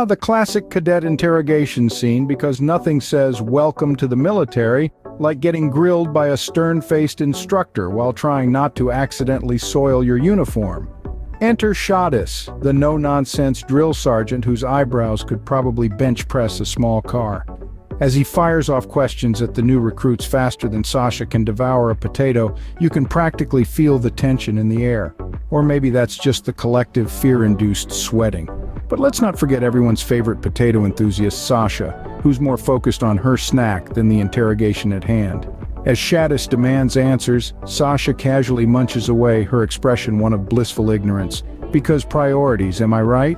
The classic cadet interrogation scene, because nothing says welcome to the military like getting grilled by a stern-faced instructor while trying not to accidentally soil your uniform. Enter Shadis, the no-nonsense drill sergeant whose eyebrows could probably bench press a small car. As he fires off questions at the new recruits faster than Sasha can devour a potato, you can practically feel the tension in the air. Or maybe that's just the collective fear-induced sweating. But let's not forget everyone's favorite potato enthusiast, Sasha, who's more focused on her snack than the interrogation at hand. As Shadis demands answers, Sasha casually munches away, her expression one of blissful ignorance. Because priorities, am I right?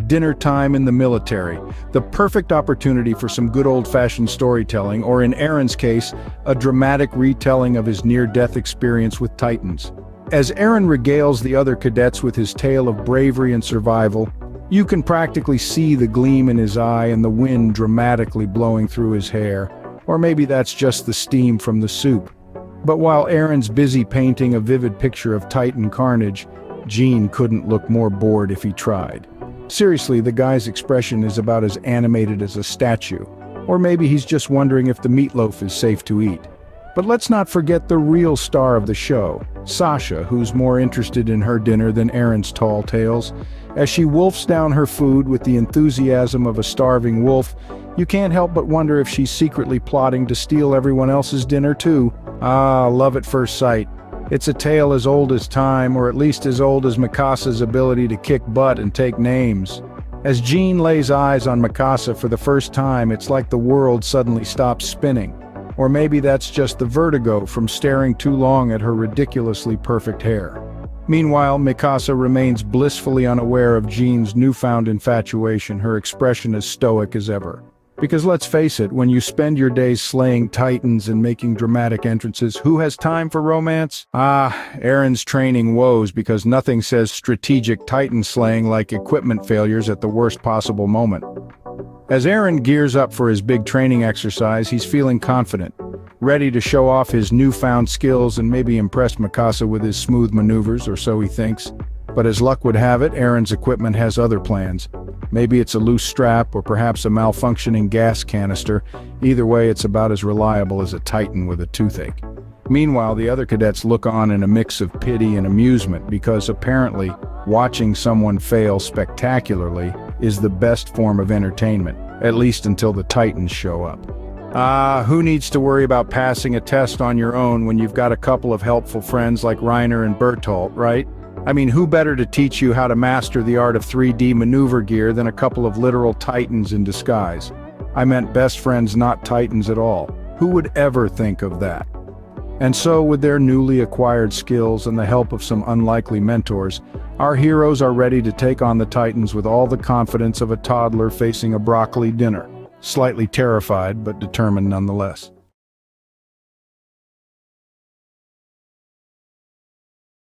Dinner time in the military. The perfect opportunity for some good old-fashioned storytelling, or in Eren's case, a dramatic retelling of his near-death experience with Titans. As Eren regales the other cadets with his tale of bravery and survival, you can practically see the gleam in his eye and the wind dramatically blowing through his hair. Or maybe that's just the steam from the soup. But while Eren's busy painting a vivid picture of Titan carnage, Jean couldn't look more bored if he tried. Seriously, the guy's expression is about as animated as a statue. Or maybe he's just wondering if the meatloaf is safe to eat. But let's not forget the real star of the show, Sasha, who's more interested in her dinner than Eren's tall tales. As she wolfs down her food with the enthusiasm of a starving wolf, you can't help but wonder if she's secretly plotting to steal everyone else's dinner too. Love at first sight. It's a tale as old as time, or at least as old as Mikasa's ability to kick butt and take names. As Jean lays eyes on Mikasa for the first time, it's like the world suddenly stops spinning. Or maybe that's just the vertigo from staring too long at her ridiculously perfect hair. Meanwhile, Mikasa remains blissfully unaware of Jean's newfound infatuation, her expression as stoic as ever. Because let's face it, when you spend your days slaying titans and making dramatic entrances, who has time for romance? Eren's training woes, because nothing says strategic titan slaying like equipment failures at the worst possible moment. As Eren gears up for his big training exercise, he's feeling confident, ready to show off his newfound skills and maybe impress Mikasa with his smooth maneuvers, or so he thinks. But as luck would have it, Eren's equipment has other plans. Maybe it's a loose strap, or perhaps a malfunctioning gas canister. Either way, it's about as reliable as a titan with a toothache. Meanwhile, the other cadets look on in a mix of pity and amusement, because apparently, watching someone fail spectacularly is the best form of entertainment, at least until the titans show up. Who needs to worry about passing a test on your own when you've got a couple of helpful friends like Reiner and Bertolt, right? I mean, who better to teach you how to master the art of 3D maneuver gear than a couple of literal titans in disguise? I meant best friends, not titans at all. Who would ever think of that? And so, with their newly acquired skills and the help of some unlikely mentors, our heroes are ready to take on the titans with all the confidence of a toddler facing a broccoli dinner. Slightly terrified, but determined nonetheless.